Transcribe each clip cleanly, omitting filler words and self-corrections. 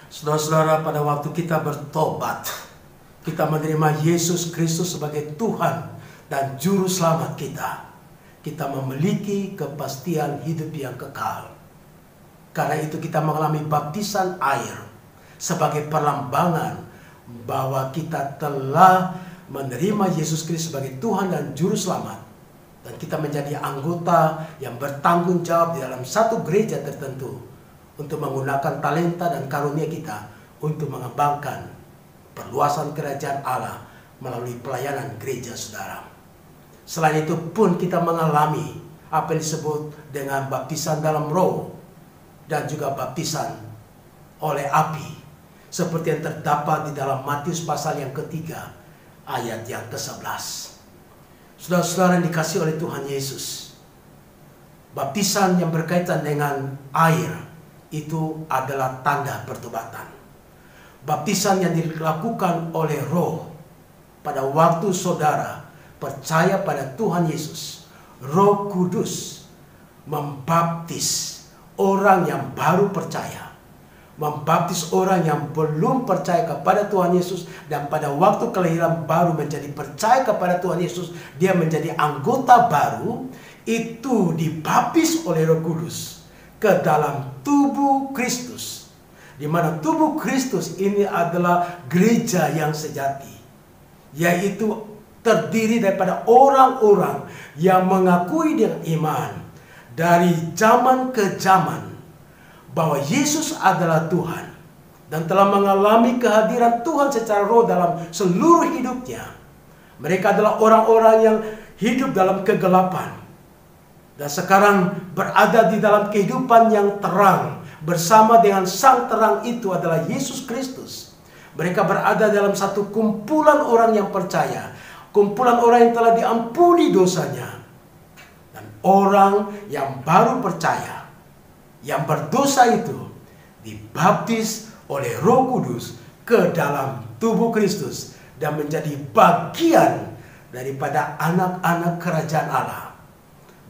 Saudara-saudara, pada waktu kita bertobat, kita menerima Yesus Kristus sebagai Tuhan dan Juru Selamat kita memiliki kepastian hidup yang kekal. Karena itu kita mengalami baptisan air sebagai perlambangan bahwa kita telah menerima Yesus Kristus sebagai Tuhan dan Juru Selamat. Dan kita menjadi anggota yang bertanggung jawab di dalam satu gereja tertentu untuk menggunakan talenta dan karunia kita untuk mengembangkan perluasan kerajaan Allah melalui pelayanan gereja, saudara. Selain itu pun kita mengalami apa yang disebut dengan baptisan dalam roh dan juga baptisan oleh api, seperti yang terdapat di dalam Matius pasal yang ketiga ayat yang ke-11. Saudara-saudara yang dikasihi oleh Tuhan Yesus, baptisan yang berkaitan dengan air itu adalah tanda pertobatan. Baptisan yang dilakukan oleh roh pada waktu saudara percaya pada Tuhan Yesus, Roh Kudus membaptis orang yang baru percaya, membaptis orang yang belum percaya kepada Tuhan Yesus, dan pada waktu kelahiran baru menjadi percaya kepada Tuhan Yesus, dia menjadi anggota baru, itu dibaptis oleh Roh Kudus ke dalam tubuh Kristus, di mana tubuh Kristus ini adalah gereja yang sejati, yaitu terdiri daripada orang-orang yang mengakui dengan iman dari zaman ke zaman bahwa Yesus adalah Tuhan dan telah mengalami kehadiran Tuhan secara roh dalam seluruh hidupnya. Mereka adalah orang-orang yang hidup dalam kegelapan dan sekarang berada di dalam kehidupan yang terang bersama dengan sang terang, itu adalah Yesus Kristus. Mereka berada dalam satu kumpulan orang yang percaya, kumpulan orang yang telah diampuni dosanya, dan orang yang baru percaya, yang berdosa itu dibaptis oleh Roh Kudus ke dalam tubuh Kristus dan menjadi bagian daripada anak-anak kerajaan Allah,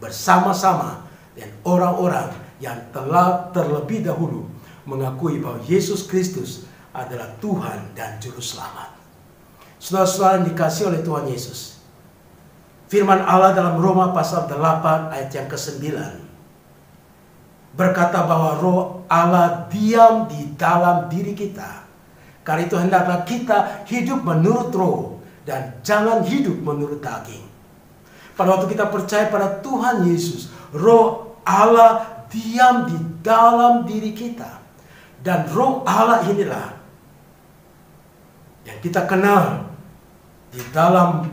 bersama-sama dengan orang-orang yang telah terlebih dahulu mengakui bahwa Yesus Kristus adalah Tuhan dan Juru Selamat. Saudara-saudara yang dikasihi oleh Tuhan Yesus, firman Allah dalam Roma pasal 8 ayat yang ke-9 berkata bahwa Roh Allah diam di dalam diri kita. Karena itu hendaklah kita hidup menurut roh dan jangan hidup menurut daging. Pada waktu kita percaya pada Tuhan Yesus, Roh Allah diam di dalam diri kita. Dan Roh Allah inilah yang kita kenal di dalam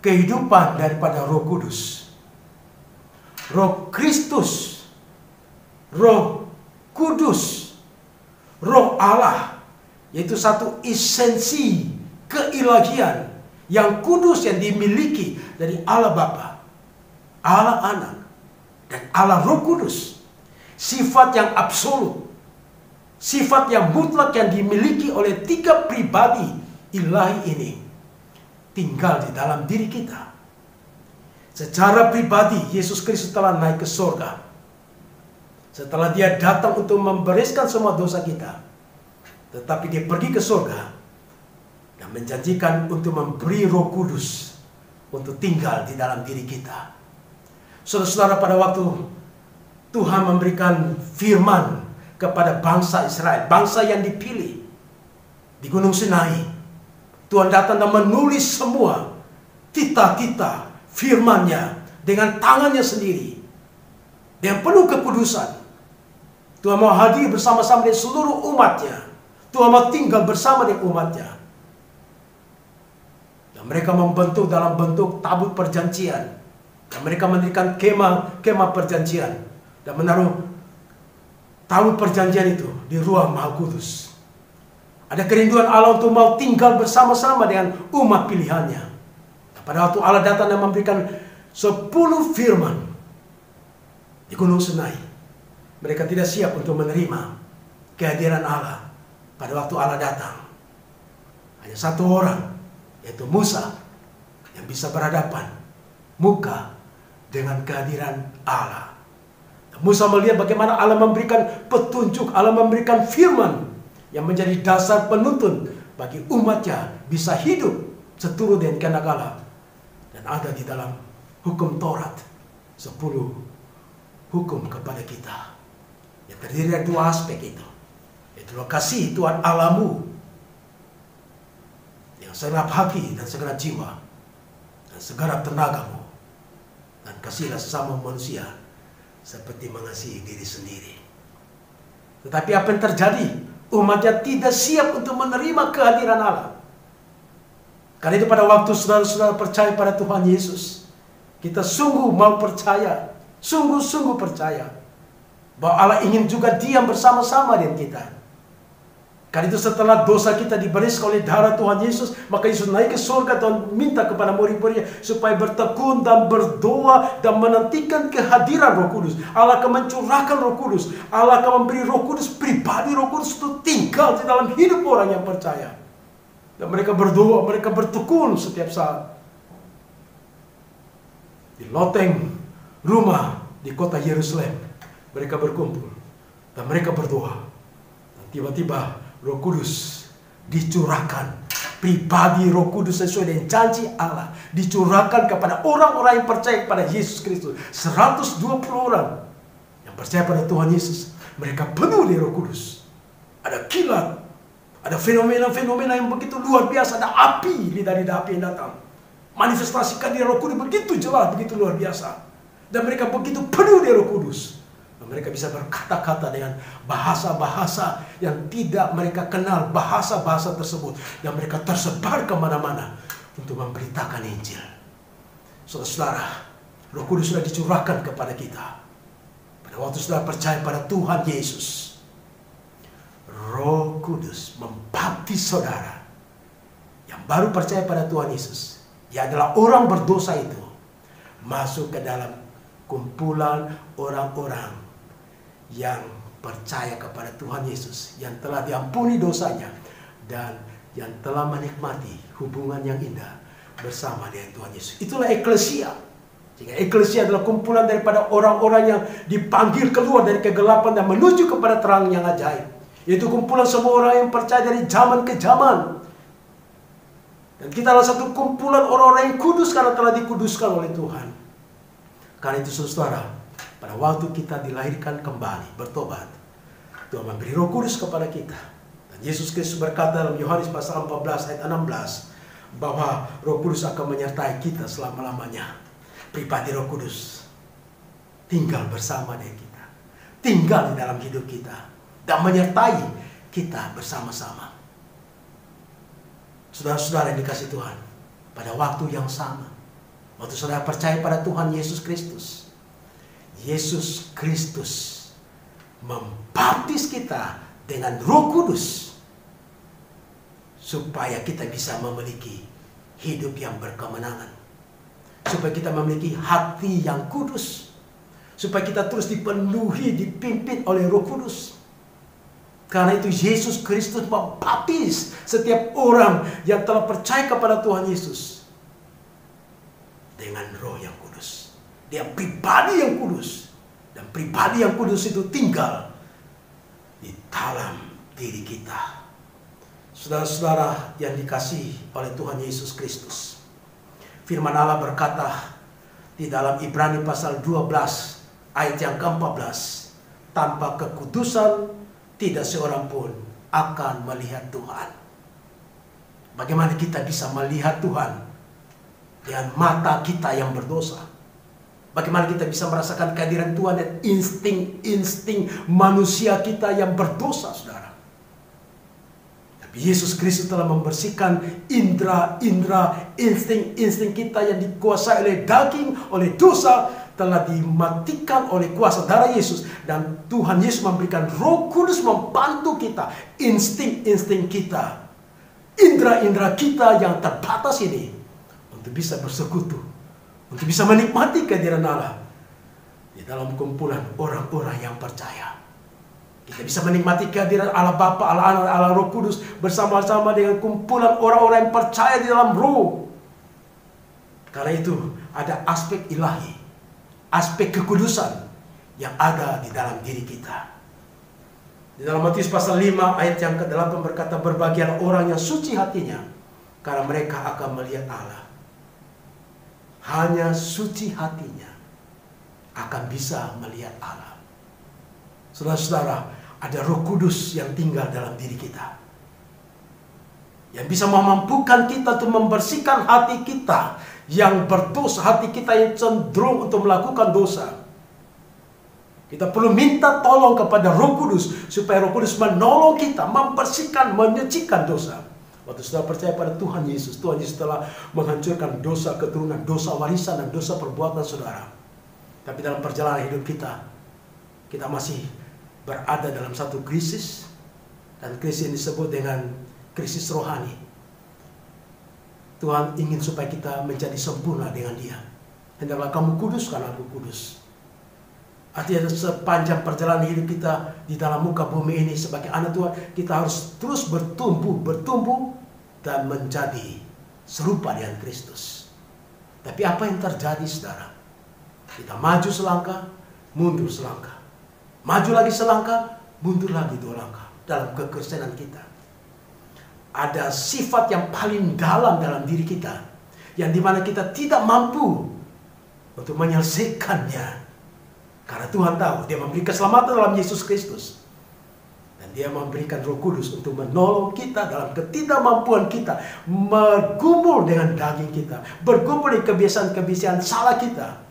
kehidupan daripada Roh Kudus, Roh Kristus, Roh Kudus, Roh Allah, yaitu satu esensi keilahian yang kudus yang dimiliki dari Allah Bapa, Allah Anak, dan Allah Roh Kudus. Sifat yang absolut, sifat yang mutlak yang dimiliki oleh tiga pribadi ilahi ini tinggal di dalam diri kita. Secara pribadi Yesus Kristus telah naik ke surga setelah dia datang untuk membereskan semua dosa kita. Tetapi dia pergi ke surga dan menjanjikan untuk memberi Roh Kudus untuk tinggal di dalam diri kita. Saudara-saudara, pada waktu Tuhan memberikan firman kepada bangsa Israel, bangsa yang dipilih di Gunung Sinai, Tuhan datang dan menulis semua tita-tita firman-Nya dengan tangannya sendiri, dengan penuh kekudusan. Tuhan mau hadir bersama-sama dengan seluruh umat-Nya. Tuhan mau tinggal bersama dengan umat-Nya. Dan mereka membentuk dalam bentuk tabut perjanjian. Dan mereka mendirikan kemah perjanjian. Dan menaruh tabut perjanjian itu di ruang Maha Kudus. Ada kerinduan Allah untuk mau tinggal bersama-sama dengan umat pilihannya. Dan pada waktu Allah datang dan memberikan 10 firman di Gunung Sinai, mereka tidak siap untuk menerima kehadiran Allah. Pada waktu Allah datang, hanya satu orang, yaitu Musa, yang bisa berhadapan muka dengan kehadiran Allah. Dan Musa melihat bagaimana Allah memberikan petunjuk, Allah memberikan firman yang menjadi dasar penuntun bagi umatnya bisa hidup seturut dengan kehendak Allah. Dan ada di dalam hukum Taurat 10 hukum kepada kita yang terdiri dari 2 aspek itu. Itulah kasih Tuhan Allahmu yang segenap hati dan segenap jiwa dan segenap tenagamu, dan kasihlah sesama manusia seperti mengasihi diri sendiri. Tetapi apa yang terjadi? Umatnya tidak siap untuk menerima kehadiran Allah. Karena itu pada waktu saudara-saudara percaya pada Tuhan Yesus, kita sungguh mau percaya, sungguh-sungguh percaya bahwa Allah ingin juga diam bersama-sama dengan kita. Karena itu setelah dosa kita dibereskan oleh darah Tuhan Yesus, maka Yesus naik ke surga dan minta kepada murid-muridnya supaya bertekun dan berdoa dan menantikan kehadiran Roh Kudus. Allah akan mencurahkan Roh Kudus. Allah akan memberi Roh Kudus, pribadi Roh Kudus itu tinggal di dalam hidup orang yang percaya. Dan mereka berdoa, mereka bertekun setiap saat. Di loteng rumah di kota Yerusalem, mereka berkumpul dan mereka berdoa. Dan tiba-tiba Roh Kudus dicurahkan, pribadi Roh Kudus sesuai dengan janji Allah dicurahkan kepada orang-orang yang percaya kepada Yesus Kristus. 120 orang yang percaya pada Tuhan Yesus, mereka penuh dengan Roh Kudus. Ada kilat, ada fenomena-fenomena yang begitu luar biasa, ada api, lidah-lidah api yang datang. Manifestasi kehadiran Roh Kudus begitu jelas, begitu luar biasa. Dan mereka begitu penuh dengan Roh Kudus. Mereka bisa berkata-kata dengan bahasa-bahasa yang tidak mereka kenal, bahasa-bahasa tersebut. Dan mereka tersebar kemana-mana untuk memberitakan Injil. Saudara-saudara, Roh Kudus sudah dicurahkan kepada kita. Pada waktu saudara percaya pada Tuhan Yesus, Roh Kudus membaptis saudara yang baru percaya pada Tuhan Yesus. Dia adalah orang berdosa itu, masuk ke dalam kumpulan orang-orang yang percaya kepada Tuhan Yesus, yang telah diampuni dosanya dan yang telah menikmati hubungan yang indah bersama dengan Tuhan Yesus. Itulah eklesia. Sehingga eklesia adalah kumpulan daripada orang-orang yang dipanggil keluar dari kegelapan dan menuju kepada terang yang ajaib. Itu kumpulan semua orang yang percaya dari zaman ke zaman. Dan kita adalah satu kumpulan orang-orang yang kudus karena telah dikuduskan oleh Tuhan. Karena itu saudara, pada waktu kita dilahirkan kembali, bertobat, Tuhan memberi Roh Kudus kepada kita. Dan Yesus Kristus berkata dalam Yohanes pasal 14 ayat 16 bahwa Roh Kudus akan menyertai kita selama-lamanya. Pribadi Roh Kudus tinggal bersama dengan kita, tinggal di dalam hidup kita dan menyertai kita bersama-sama. Saudara-saudara yang dikasihi Tuhan, pada waktu yang sama, waktu saudara percaya pada Tuhan Yesus Kristus, Yesus Kristus membaptis kita dengan Roh Kudus supaya kita bisa memiliki hidup yang berkemenangan, supaya kita memiliki hati yang kudus, supaya kita terus dipenuhi, dipimpin oleh Roh Kudus. Karena itu Yesus Kristus membaptis setiap orang yang telah percaya kepada Tuhan Yesus dengan Roh yang kudus. Dia pribadi yang kudus. Dan pribadi yang kudus itu tinggal di dalam diri kita. Saudara-saudara yang dikasihi oleh Tuhan Yesus Kristus, firman Allah berkata di dalam Ibrani pasal 12 ayat yang ke-14, tanpa kekudusan tidak seorang pun akan melihat Tuhan. Bagaimana kita bisa melihat Tuhan dengan mata kita yang berdosa? Bagaimana kita bisa merasakan kehadiran Tuhan dan insting-insting manusia kita yang berdosa, saudara? Tapi Yesus Kristus telah membersihkan indera-indera, insting-insting kita yang dikuasai oleh daging, oleh dosa, telah dimatikan oleh kuasa darah Yesus. Dan Tuhan Yesus memberikan Roh Kudus membantu kita, insting-insting kita, indera-indera kita yang terbatas ini, untuk bisa bersekutu, untuk bisa menikmati kehadiran Allah di dalam kumpulan orang-orang yang percaya. Kita bisa menikmati kehadiran Allah Bapa, Allah Anak, Allah Roh Kudus bersama-sama dengan kumpulan orang-orang yang percaya di dalam Roh. Karena itu ada aspek ilahi, aspek kekudusan yang ada di dalam diri kita. Di dalam Matius pasal 5 ayat yang ke-8 berkata, berbahagialah orang yang suci hatinya, karena mereka akan melihat Allah. Hanya suci hatinya akan bisa melihat Allah. Saudara-saudara, ada Roh Kudus yang tinggal dalam diri kita, yang bisa memampukan kita untuk membersihkan hati kita yang berdosa, hati kita yang cenderung untuk melakukan dosa. Kita perlu minta tolong kepada Roh Kudus, supaya Roh Kudus menolong kita, membersihkan, menyucikan dosa. Waktu saudara percaya pada Tuhan Yesus telah menghancurkan dosa keturunan, dosa warisan, dan dosa perbuatan saudara. Tapi dalam perjalanan hidup kita, kita masih berada dalam satu krisis, dan krisis ini disebut dengan krisis rohani. Tuhan ingin supaya kita menjadi sempurna dengan Dia. Hendaklah kamu kudus karena Aku kudus. Artinya sepanjang perjalanan hidup kita di dalam muka bumi ini sebagai anak Tuhan, kita harus terus bertumbuh dan menjadi serupa dengan Kristus. Tapi apa yang terjadi, saudara? Kita maju selangkah, mundur selangkah. Maju lagi selangkah, mundur lagi 2 langkah dalam kekristenan kita. Ada sifat yang paling dalam diri kita, yang dimana kita tidak mampu untuk menyelesaikannya. Karena Tuhan tahu Dia memberi keselamatan dalam Yesus Kristus, dan Dia memberikan Roh Kudus untuk menolong kita dalam ketidakmampuan kita, bergumul dengan daging kita, bergumul dengan kebiasaan-kebiasaan salah kita.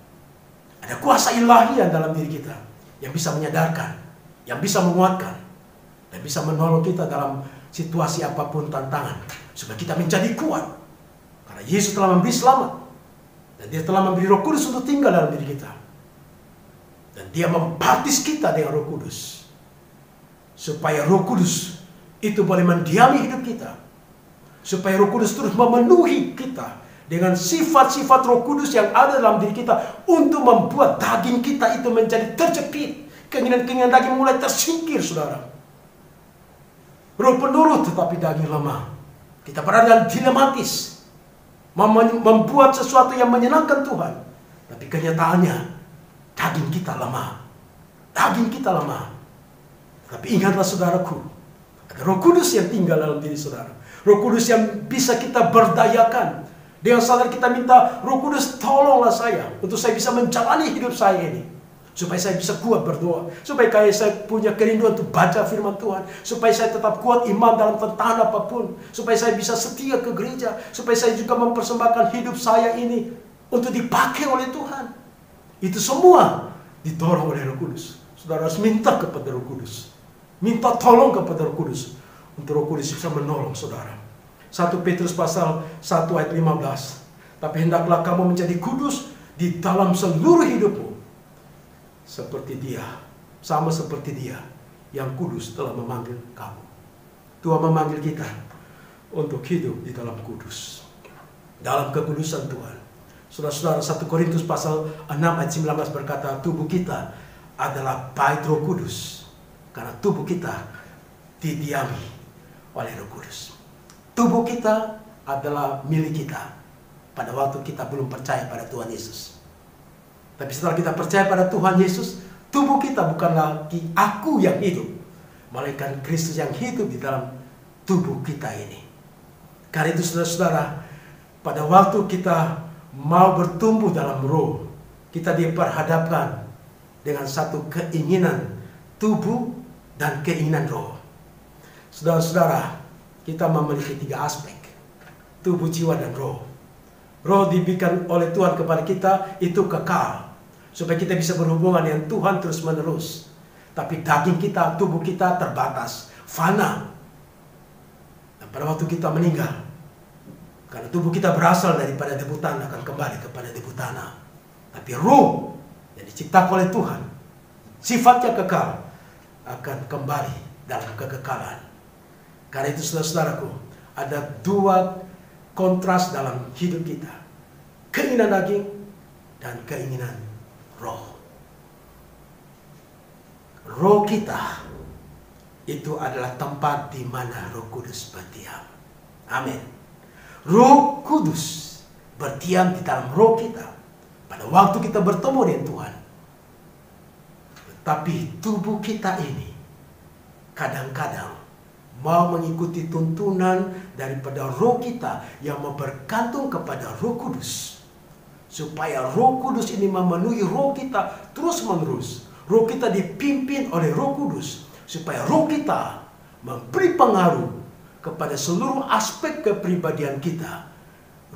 Ada kuasa ilahi dalam diri kita yang bisa menyadarkan, yang bisa menguatkan, dan bisa menolong kita dalam situasi apapun tantangan, supaya kita menjadi kuat. Karena Yesus telah memberi selamat, dan Dia telah memberi Roh Kudus untuk tinggal dalam diri kita. Dan Dia membaptis kita dengan Roh Kudus, supaya Roh Kudus itu boleh mendiami hidup kita, supaya Roh Kudus terus memenuhi kita dengan sifat-sifat Roh Kudus yang ada dalam diri kita, untuk membuat daging kita itu menjadi terjepit. Keinginan-keinginan daging mulai tersingkir, saudara. Roh penurut tetapi daging lemah. Kita berada dalam dilematis, membuat sesuatu yang menyenangkan Tuhan, tapi kenyataannya daging kita lemah. Daging kita lemah. Tapi ingatlah, saudaraku, ada Roh Kudus yang tinggal dalam diri saudara. Roh Kudus yang bisa kita berdayakan. Dengan sadar kita minta, Roh Kudus tolonglah saya, untuk saya bisa menjalani hidup saya ini, supaya saya bisa kuat berdoa, supaya saya punya kerinduan untuk baca firman Tuhan, supaya saya tetap kuat iman dalam tantangan apapun, supaya saya bisa setia ke gereja, supaya saya juga mempersembahkan hidup saya ini untuk dipakai oleh Tuhan. Itu semua didorong oleh Roh Kudus. Saudara harus minta kepada Roh Kudus, minta tolong kepada Roh Kudus, untuk Roh Kudus bisa menolong saudara. 1 Petrus pasal 1 ayat 15. Tapi hendaklah kamu menjadi kudus di dalam seluruh hidupmu, seperti Dia, sama seperti Dia yang kudus telah memanggil kamu. Tuhan memanggil kita untuk hidup di dalam kudus, dalam kekudusan Tuhan. Saudara-saudara, 1 Korintus pasal 6 ayat 19 berkata, tubuh kita adalah bait Roh Kudus, karena tubuh kita didiami oleh Roh Kudus. Tubuh kita adalah milik kita pada waktu kita belum percaya pada Tuhan Yesus. Tapi setelah kita percaya pada Tuhan Yesus, tubuh kita bukan lagi aku yang hidup, melainkan Kristus yang hidup di dalam tubuh kita ini. Karena itu saudara-saudara, pada waktu kita mau bertumbuh dalam roh, kita diperhadapkan dengan satu keinginan tubuh dan keinginan roh. Saudara-saudara, kita memiliki 3 aspek: tubuh, jiwa, dan roh. Roh diberikan oleh Tuhan kepada kita itu kekal, supaya kita bisa berhubungan dengan Tuhan terus menerus. Tapi daging kita, tubuh kita terbatas, fana. Dan pada waktu kita meninggal, karena tubuh kita berasal daripada debu tanah, akan kembali kepada debu tanah. Tapi roh yang diciptakan oleh Tuhan, sifatnya kekal, akan kembali dalam kekekalan. Karena itu saudara-saudaraku, ada 2 kontras dalam hidup kita: keinginan daging dan keinginan roh. Roh kita itu adalah tempat di mana Roh Kudus berdiam. Amin. Roh Kudus berdiam di dalam roh kita pada waktu kita bertemu dengan Tuhan. Tetapi tubuh kita ini kadang-kadang mau mengikuti tuntunan daripada roh kita yang mau bergantung kepada Roh Kudus. Supaya Roh Kudus ini memenuhi roh kita terus-menerus. Roh kita dipimpin oleh Roh Kudus. Supaya roh kita memberi pengaruh kepada seluruh aspek kepribadian kita.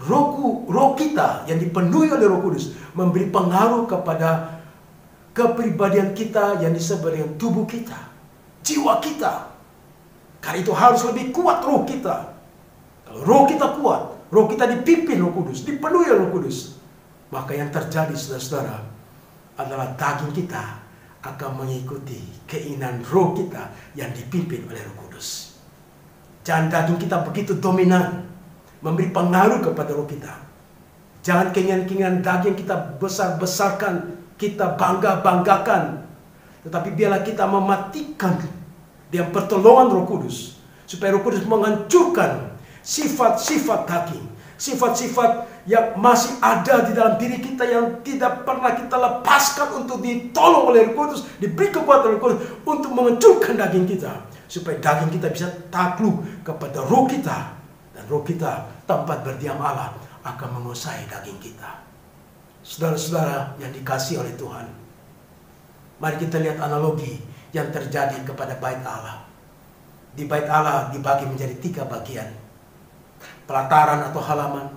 Roh kita yang dipenuhi oleh Roh Kudus memberi pengaruh kepada kepribadian kita yang disebut dengan tubuh kita, jiwa kita. Karena itu harus lebih kuat roh kita. Kalau roh kita kuat, roh kita dipimpin Roh Kudus, dipenuhi oleh Roh Kudus, maka yang terjadi, saudara-saudara, adalah daging kita akan mengikuti keinginan roh kita yang dipimpin oleh Roh Kudus. Jangan daging kita begitu dominan, memberi pengaruh kepada roh kita. Jangan keinginan-keinginan daging kita besar-besarkan, kita bangga-banggakan. Tetapi biarlah kita mematikan dengan pertolongan Roh Kudus, supaya Roh Kudus menghancurkan sifat-sifat daging, sifat-sifat yang masih ada di dalam diri kita yang tidak pernah kita lepaskan untuk ditolong oleh Roh Kudus, diberi kekuatan Roh Kudus untuk menghancurkan daging kita, supaya daging kita bisa takluk kepada roh kita. Dan roh kita, tempat berdiam Allah, akan menguasai daging kita. Saudara-saudara yang dikasihi oleh Tuhan, mari kita lihat analogi yang terjadi kepada bait Allah. Di bait Allah dibagi menjadi 3 bagian. Pelataran atau halaman.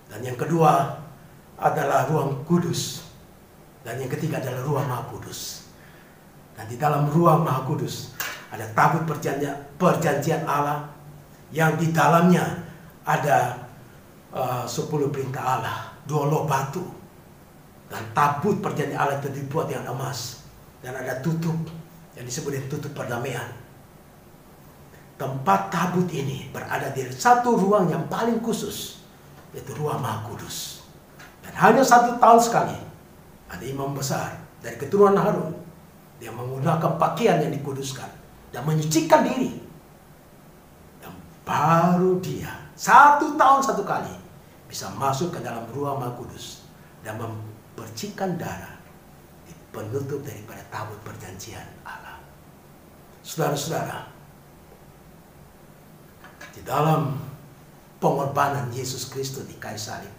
Dan yang kedua adalah ruang kudus. Dan yang ketiga adalah ruang Maha Kudus. Dan di dalam ruang Maha Kudus ada tabut perjanjian Allah, yang di dalamnya ada 10 perintah Allah, 2 loh batu. Dan tabut perjanjian Allah itu dibuat dengan emas. Dan ada tutup yang disebut dengan tutup perdamaian. Tempat tabut ini berada di satu ruang yang paling khusus, yaitu ruang Maha Kudus. Dan hanya 1 tahun sekali ada imam besar dari keturunan Harun yang menggunakan pakaian yang dikuduskan dan menyucikan diri. Dan baru dia 1 tahun 1 kali bisa masuk ke dalam ruang Maha Kudus dan mempercikan darah di penutup daripada tabut perjanjian Allah. Saudara-saudara, di dalam pengorbanan Yesus Kristus di kayu salib,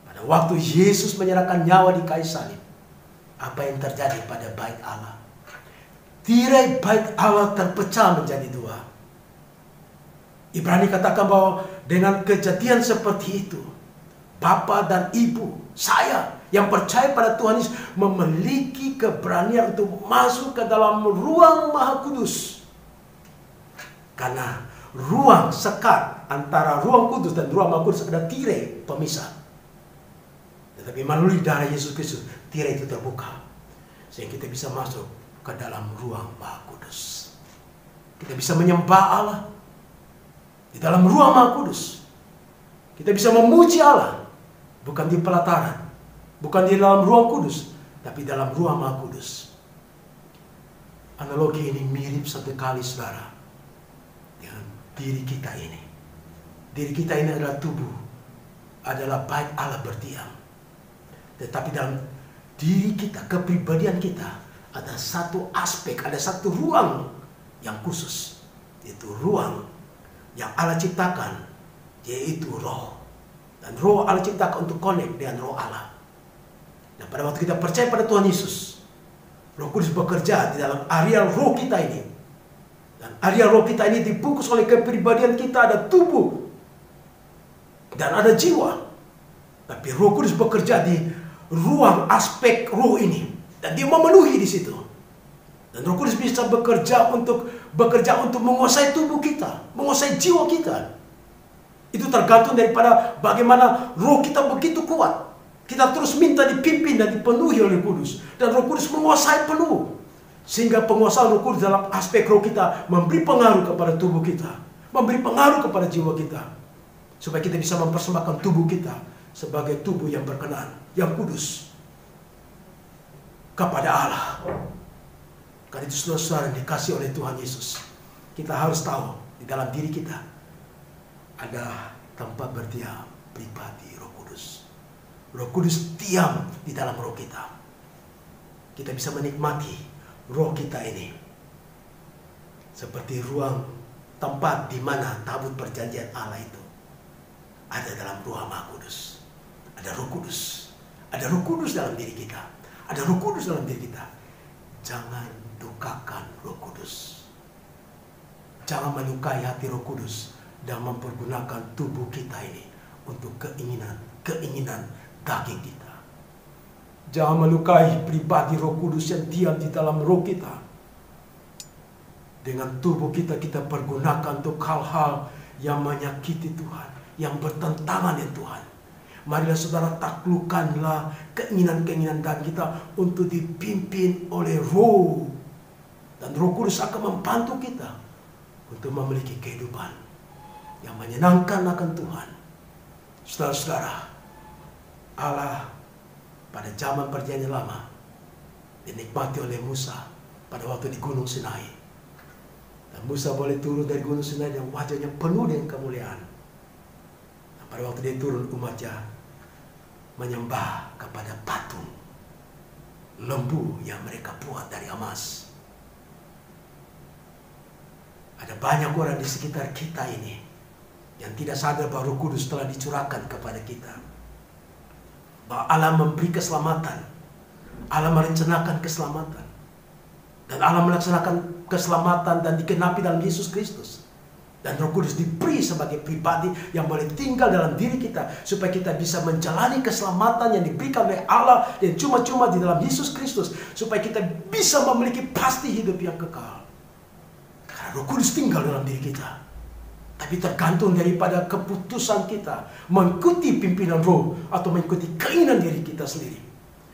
pada waktu Yesus menyerahkan nyawa di kayu salib, apa yang terjadi pada bait Allah? Tirai bait Allah terpecah menjadi 2. Ibrani katakan bahwa dengan kejadian seperti itu, Bapa dan Ibu, saya yang percaya pada Tuhan Yesus, memiliki keberanian untuk masuk ke dalam ruang Maha Kudus. Karena ruang sekat antara ruang kudus dan ruang Maha Kudus ada tirai pemisah. Tetapi melalui darah Yesus Kristus, tirai itu terbuka, sehingga kita bisa masuk ke dalam ruang Maha Kudus. Kita bisa menyembah Allah di dalam ruang Maha Kudus. Kita bisa memuji Allah, bukan di pelataran, bukan di dalam ruang kudus, tapi dalam ruang Maha Kudus. Analogi ini mirip sekali, saudara, dengan diri kita ini. Diri kita ini adalah tubuh, adalah bait Allah berdiam. Tetapi dalam diri kita, kepribadian kita, ada satu aspek, ada satu ruang yang khusus. Itu ruang yang Allah ciptakan, yaitu roh. Dan roh Allah ciptakan untuk connect dengan roh Allah. Dan pada waktu kita percaya pada Tuhan Yesus, Roh Kudus bekerja di dalam area roh kita ini. Dan area roh kita ini dibungkus oleh kepribadian kita, ada tubuh dan ada jiwa. Tapi Roh Kudus bekerja di ruang aspek roh ini, dan dia memenuhi di situ. Dan Roh Kudus bisa bekerja untuk menguasai tubuh kita, menguasai jiwa kita. Itu tergantung daripada bagaimana roh kita begitu kuat. Kita terus minta dipimpin dan dipenuhi oleh Kudus, dan Roh Kudus menguasai penuh. Sehingga penguasaan Roh Kudus dalam aspek roh kita memberi pengaruh kepada tubuh kita, memberi pengaruh kepada jiwa kita, supaya kita bisa mempersembahkan tubuh kita sebagai tubuh yang berkenan, yang kudus kepada Allah. Karena itu, saudara-saudara yang dikasih oleh Tuhan Yesus, kita harus tahu di dalam diri kita ada tempat berdiam pribadi Roh Kudus. Roh Kudus diam di dalam roh kita. Kita bisa menikmati roh kita ini Seperti ruang tempat di mana tabut perjanjian Allah itu ada dalam Ruh Maha Kudus. Ada Roh Kudus. Ada Roh Kudus dalam diri kita. Ada Roh Kudus dalam diri kita. Jangan dukakan Roh Kudus. Jangan melukai hati Roh Kudus dan mempergunakan tubuh kita ini untuk keinginan daging kita. Jangan melukai pribadi Roh Kudus yang diam di dalam roh kita. Dengan tubuh kita pergunakan untuk hal-hal yang menyakiti Tuhan, yang bertentangan dengan Tuhan. Marilah saudara taklukkanlah keinginan-keinginan daging kita untuk dipimpin oleh Roh. Dan Roh Kudus akan membantu kita untuk memiliki kehidupan yang menyenangkan akan Tuhan. Saudara-saudara, Allah pada zaman perjanjian lama dinikmati oleh Musa pada waktu di Gunung Sinai. Dan Musa boleh turun dari Gunung Sinai dan wajahnya penuh dengan kemuliaan. Dan pada waktu dia turun, umatnya menyembah kepada patung lembu yang mereka buat dari emas. Ada banyak orang di sekitar kita ini yang tidak sadar bahwa Roh Kudus telah dicurahkan kepada kita. Bahwa Allah memberi keselamatan. Allah merencanakan keselamatan. Dan Allah melaksanakan keselamatan dan digenapi dalam Yesus Kristus. Dan Roh Kudus diberi sebagai pribadi yang boleh tinggal dalam diri kita. Supaya kita bisa menjalani keselamatan yang diberikan oleh Allah yang cuma-cuma di dalam Yesus Kristus. Supaya kita bisa memiliki pasti hidup yang kekal. Karena Roh Kudus tinggal dalam diri kita. Tapi tergantung daripada keputusan kita mengikuti pimpinan Roh atau mengikuti keinginan diri kita sendiri.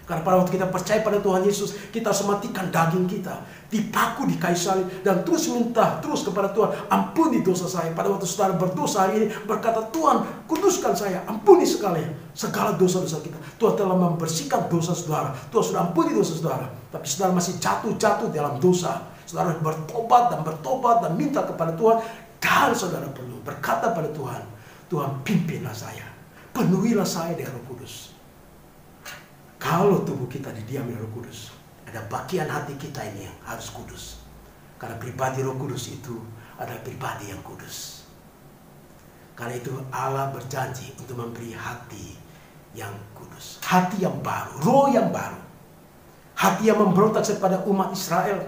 Karena pada waktu kita percaya pada Tuhan Yesus, kita harus matikan daging kita, dipaku di kayu salib, dan terus minta kepada Tuhan, ampuni dosa saya. Pada waktu saudara berdosa hari ini, berkata, Tuhan kuduskan saya, ampuni segala dosa-dosa kita. Tuhan telah membersihkan dosa saudara, Tuhan sudah ampuni dosa saudara. Tapi saudara masih jatuh dalam dosa. Saudara bertobat dan minta kepada Tuhan. Dan saudara perlu berkata pada Tuhan, Tuhan pimpinlah saya, penuhilah saya dengan Roh Kudus. Kalau tubuh kita didiami Roh Kudus, ada bagian hati kita ini yang harus kudus. Karena pribadi Roh Kudus itu adalah pribadi yang kudus. Karena itu Allah berjanji untuk memberi hati yang kudus, hati yang baru, roh yang baru, hati yang memberontak kepada umat Israel,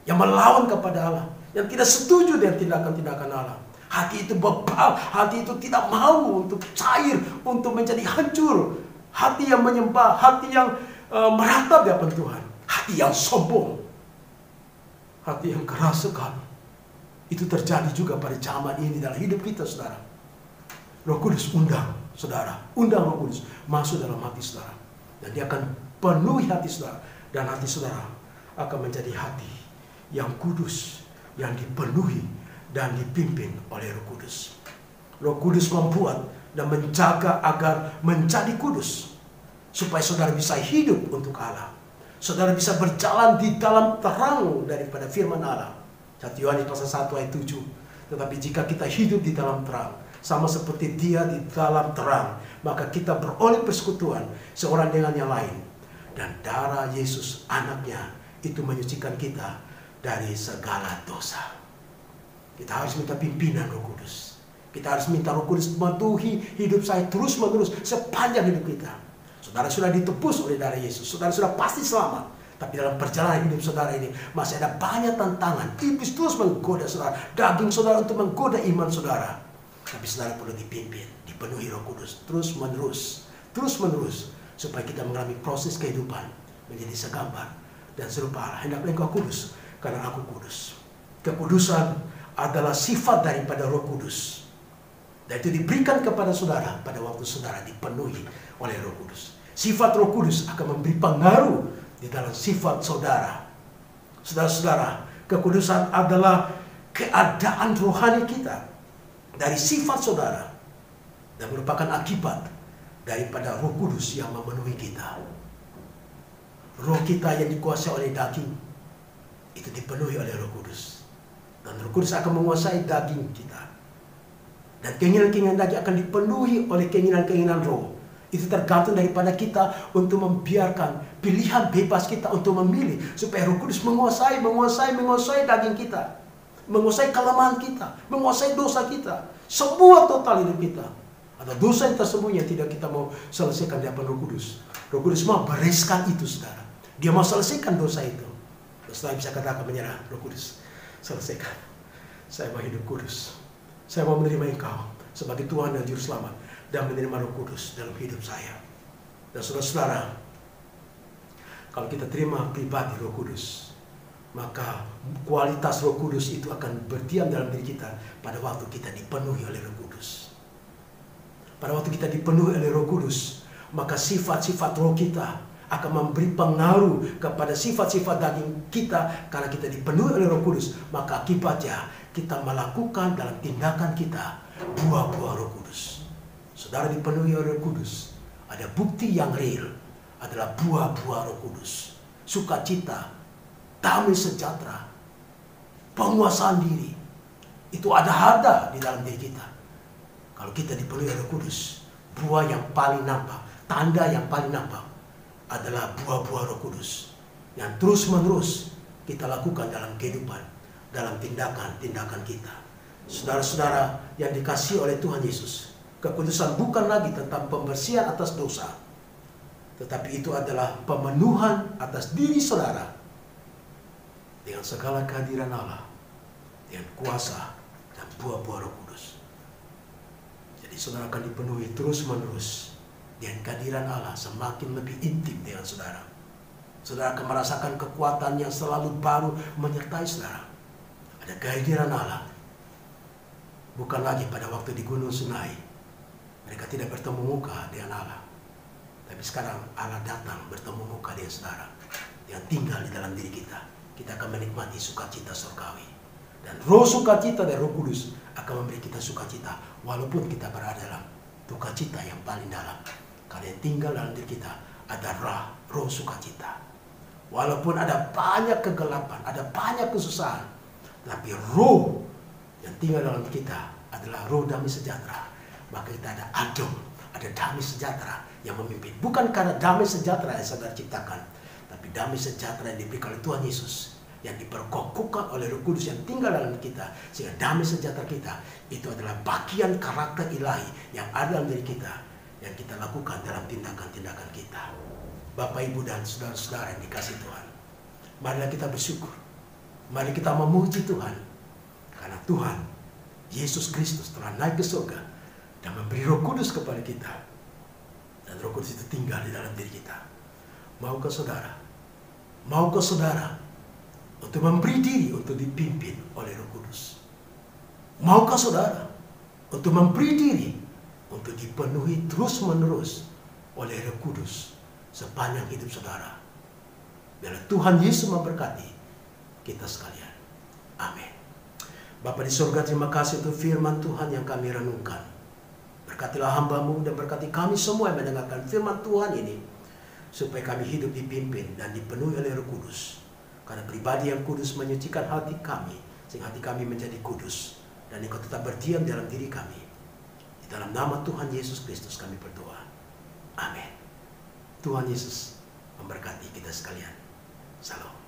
yang melawan kepada Allah, yang tidak setuju dengan tindakan-tindakan Allah. Hati itu bebal, hati itu tidak mau untuk cair, untuk menjadi hancur. Hati yang menyembah, hati yang meratap di hadapan Tuhan. Hati yang sombong, hati yang keras sekali. Itu terjadi juga pada zaman ini dalam hidup kita, saudara. Roh Kudus undang Roh Kudus masuk dalam hati saudara. Dan dia akan penuhi hati saudara. Dan hati saudara akan menjadi hati yang kudus, yang dipenuhi dan dipimpin oleh Roh Kudus. Roh Kudus membuat dan menjaga agar menjadi kudus, supaya saudara bisa hidup untuk Allah. Saudara bisa berjalan di dalam terang daripada firman Allah. 1 Yohanes pasal 1 ayat 7. Tetapi jika kita hidup di dalam terang, sama seperti Dia di dalam terang, maka kita beroleh persekutuan seorang dengan yang lain. Dan darah Yesus anaknya itu menyucikan kita dari segala dosa. Kita harus minta pimpinan Roh Kudus. Kita harus minta Roh Kudus memenuhi hidup saya terus-menerus sepanjang hidup kita. Saudara sudah ditebus oleh darah Yesus. Saudara sudah pasti selamat. Tapi dalam perjalanan hidup saudara ini masih ada banyak tantangan. Iblis terus menggoda saudara. Daging saudara untuk menggoda iman saudara. Tapi saudara perlu dipimpin, dipenuhi Roh Kudus terus-menerus. Terus-menerus. Supaya kita mengalami proses kehidupan menjadi segambar dan serupa Allah. Hendaklah engkau kudus, karena aku kudus. Kekudusan adalah sifat daripada Roh Kudus. Dan itu diberikan kepada saudara pada waktu saudara dipenuhi oleh Roh Kudus. Sifat Roh Kudus akan memberi pengaruh di dalam sifat saudara. Saudara-saudara, kekudusan adalah keadaan rohani kita dari sifat saudara dan merupakan akibat daripada Roh Kudus yang memenuhi kita. Roh kita yang dikuasai oleh daging itu dipenuhi oleh Roh Kudus. Dan Roh Kudus akan menguasai daging kita. Dan keinginan-keinginan daging akan dipenuhi oleh keinginan-keinginan roh. Itu tergantung daripada kita untuk membiarkan pilihan bebas kita untuk memilih. Supaya Roh Kudus menguasai daging kita. menguasai kelemahan kita, menguasai dosa kita, semua total hidup kita. Ada dosa yang tersembunyi yang tidak kita mau selesaikan di hadapan Roh Kudus. Roh Kudus mau bereskan itu, saudara. Dia mau selesaikan dosa itu. Saudara bisa katakan menyerah, Roh Kudus, selesaikan. Saya mau hidup kudus. Saya mau menerima Engkau sebagai Tuhan dan Juru Selamat, dan menerima Roh Kudus dalam hidup saya. Dan saudara-saudara, kalau kita terima pribadi Roh Kudus, maka kualitas Roh Kudus itu akan berdiam dalam diri kita pada waktu kita dipenuhi oleh Roh Kudus. Pada waktu kita dipenuhi oleh Roh Kudus, maka sifat-sifat roh kita akan memberi pengaruh kepada sifat-sifat daging kita. Karena kita dipenuhi oleh Roh Kudus, maka akibatnya kita melakukan dalam tindakan kita buah-buah Roh Kudus. Saudara dipenuhi oleh Roh Kudus, ada bukti yang real, adalah buah-buah Roh Kudus. Sukacita, damai sejahtera, penguasaan diri, itu ada di dalam diri kita. Kalau kita dipenuhi oleh Roh Kudus, buah yang paling nampak, tanda yang paling nampak adalah buah-buah Roh Kudus yang terus-menerus kita lakukan dalam kehidupan, dalam tindakan-tindakan kita. Saudara-saudara yang dikasihi oleh Tuhan Yesus, kekudusan bukan lagi tentang pembersihan atas dosa, tetapi itu adalah pemenuhan atas diri saudara dengan segala kehadiran Allah, dengan kuasa dan buah-buah Roh Kudus. Jadi saudara akan dipenuhi terus-menerus dengan kehadiran Allah, semakin lebih intim dengan saudara. Saudara akan merasakan kekuatan yang selalu baru menyertai saudara. Ada kehadiran Allah. Bukan lagi pada waktu di Gunung Sinai, mereka tidak bertemu muka dengan Allah. Tapi sekarang Allah datang bertemu muka dengan saudara, yang tinggal di dalam diri kita. Kita akan menikmati sukacita surgawi. Dan roh sukacita dari Roh Kudus akan memberi kita sukacita, walaupun kita berada dalam duka cita yang paling dalam. Karena yang tinggal dalam diri kita ada roh sukacita. Walaupun ada banyak kegelapan, ada banyak kesusahan, tapi roh yang tinggal dalam kita adalah roh damai sejahtera. Maka kita ada ada damai sejahtera yang memimpin. Bukan karena damai sejahtera yang saudara ciptakan, tapi damai sejahtera yang diberikan oleh Tuhan Yesus, yang diperkokohkan oleh Roh Kudus yang tinggal dalam kita. Sehingga damai sejahtera kita itu adalah bagian karakter ilahi yang ada dalam diri kita, yang kita lakukan dalam tindakan-tindakan kita. Bapak, Ibu, dan saudara-saudara yang dikasihi Tuhan, marilah kita bersyukur. Mari kita memuji Tuhan, karena Tuhan Yesus Kristus telah naik ke surga dan memberi Roh Kudus kepada kita. Dan Roh Kudus itu tinggal di dalam diri kita. Maukah saudara untuk memberi diri untuk dipimpin oleh Roh Kudus? Maukah saudara untuk memberi diri untuk dipenuhi terus-menerus oleh Roh Kudus sepanjang hidup saudara? Biarlah Tuhan Yesus memberkati kita sekalian. Amin. Bapa di surga, terima kasih untuk firman Tuhan yang kami renungkan. Berkatilah hamba-Mu dan berkati kami semua yang mendengarkan firman Tuhan ini, supaya kami hidup dipimpin dan dipenuhi oleh Roh Kudus. Karena pribadi yang kudus menyucikan hati kami, sehingga hati kami menjadi kudus, dan Engkau tetap berdiam dalam diri kami. Di dalam nama Tuhan Yesus Kristus kami berdoa. Amin. Tuhan Yesus memberkati kita sekalian. Salam.